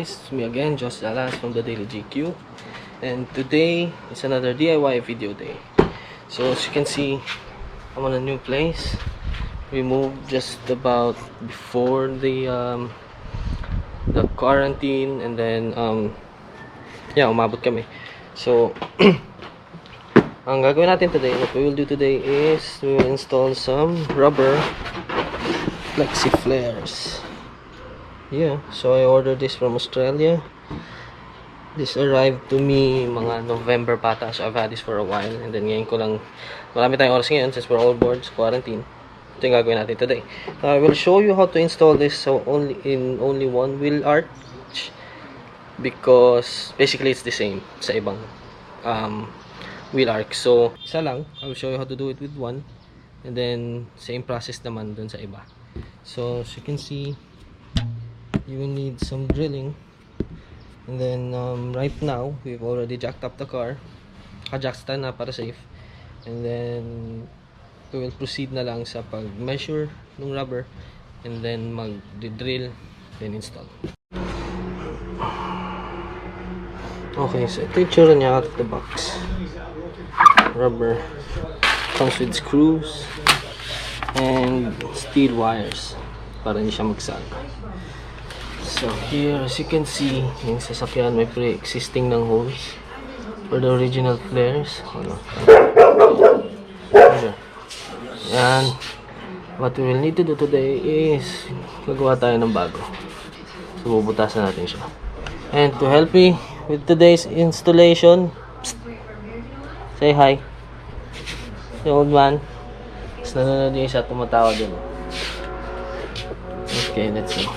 guys, it's me again, Josh Alas from the Daily GQ, and today is another DIY video day. So as you can see, I'm on a new place. We moved just about before the quarantine, and then yeah, umabot kami. So ang gagawin natin today, what we will do today is we will install some rubber Flexy flares. Yeah, so I ordered this from Australia. This arrived to me mga November pata, so I've had this for a while, and then ngayon ko lang, marami tayong oras ngayon since we're all bored sa quarantine. Ito yung gagawin natin today. I will show you how to install this so only one wheel arch, because basically it's the same sa ibang wheel arch. So isa lang, I will show you how to do it with one, and then same process naman dun sa iba. So as you can see, you will need some drilling, and then right now we've already jacked up the car, jack na para safe, and then we will proceed na lang sa pag measure ng rubber, and then mag-drill, then install. Okay, so ito yung tsura niya out of the box. Rubber comes with screws and steel wires para hindi siya magsag. So here, as you can see, yung sasakyan may pre-existing ng holes for the original flares. And what we will need to do today is gagawa tayo ng bago. So bubutasan natin siya. And to help me with today's installation, say hi. The old man. Tapos nanonood yung isa, tumatawa din. Okay, let's go.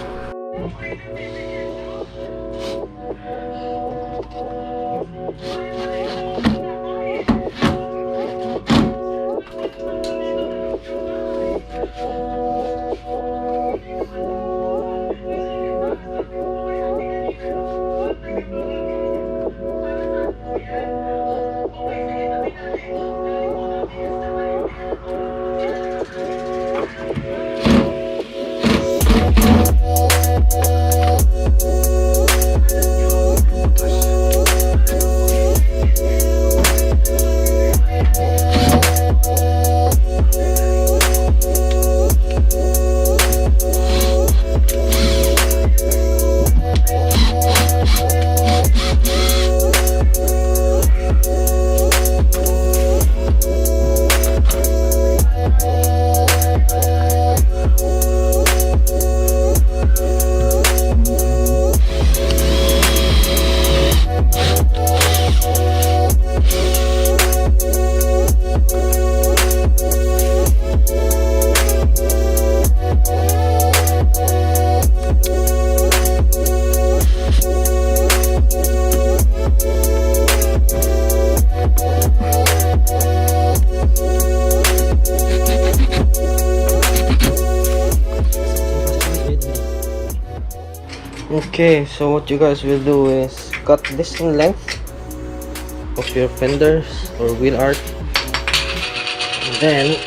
Okay, so what you guys will do is cut this in length of your fenders or wheel arch, and then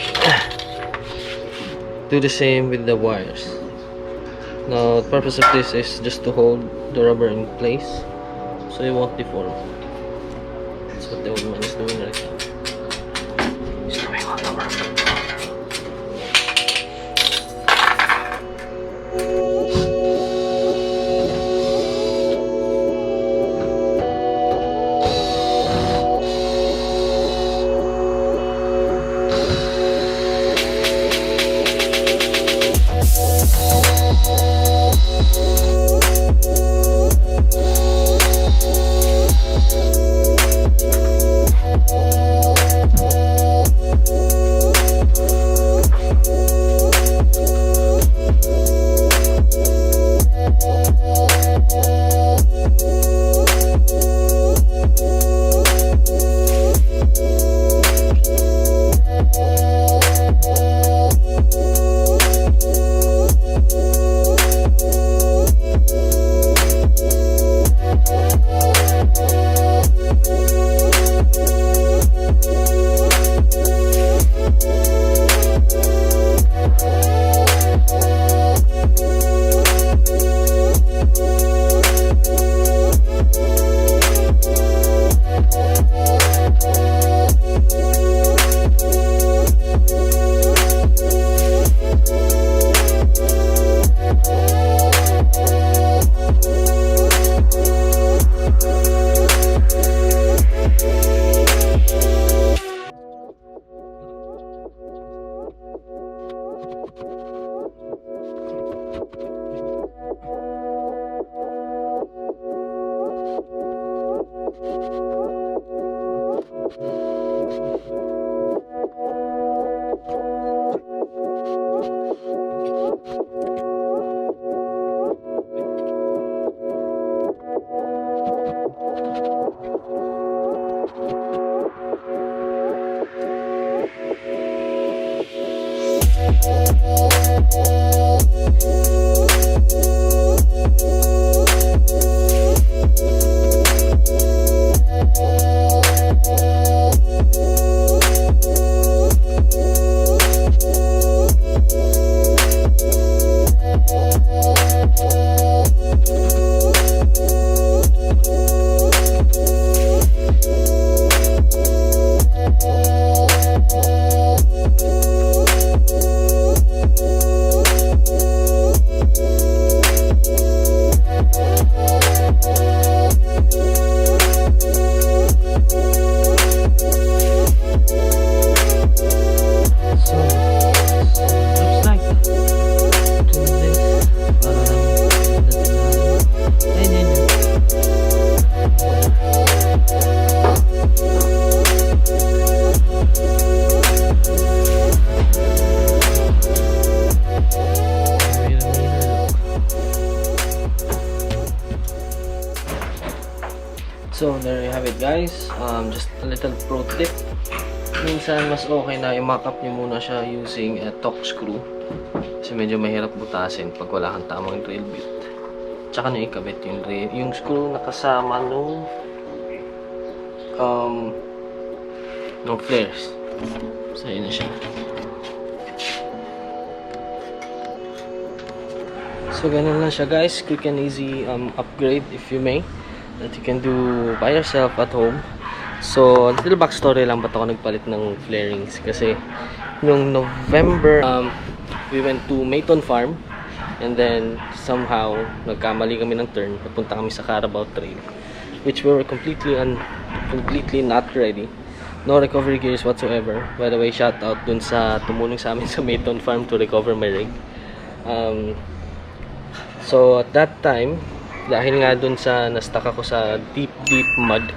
do the same with the wires. Now the purpose of this is just to hold the rubber in place so it won't deform. That's what the old man is doing right now. He's doing all the work. So, there you have it guys. Just a little pro tip. Minsan, mas okay na i-mock up nyo muna siya using a torque screw. Kasi medyo mahirap butasin pag wala kang tamang drill bit. Tsaka nyo ikabit yung screw na kasama nung flares. So, yun na siya. So, ganun lang siya guys. Quick and easy upgrade if you may. That you can do by yourself at home. So, little backstory lang ba't ako nagpalit ng flarings. Kasi, nung November, we went to Mayton Farm. And then, somehow, nagkamali kami ng turn. Napunta kami sa Carabao Trail. Which we were completely not ready. No recovery gears whatsoever. By the way, shout out dun sa tumulong sa amin sa Mayton Farm to recover my rig. So, at that time, dahil nga dun sa na-stuck ako sa deep mud,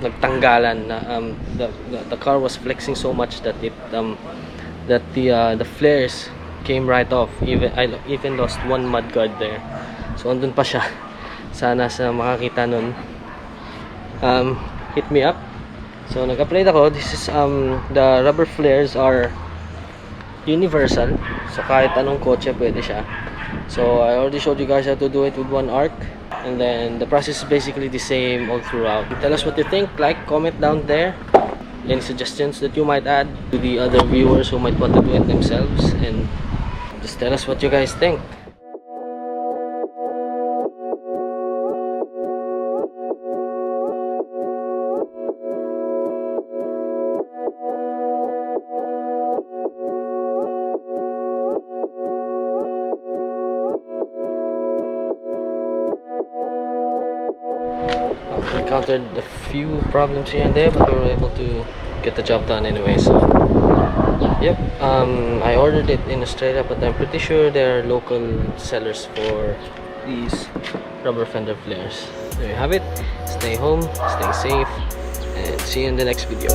nagtanggalan na the car was flexing so much that the flares came right off. I even lost one mud guard there. So andun pa siya. Sana sa makakita nun, hit me up. So nag-upgrade ako. This is the rubber flares are universal. So kahit anong kotse pwede siya. So I already showed you guys how to do it with one arc, and then the process is basically the same all throughout. Tell us what you think, like, comment down there, any suggestions that you might add to the other viewers who might want to do it themselves, and just tell us what you guys think. We encountered a few problems here and there, but we were able to get the job done anyway. So, yep. I ordered it in Australia, but I'm pretty sure there are local sellers for these rubber fender flares. There you have it. Stay home, stay safe, and see you in the next video.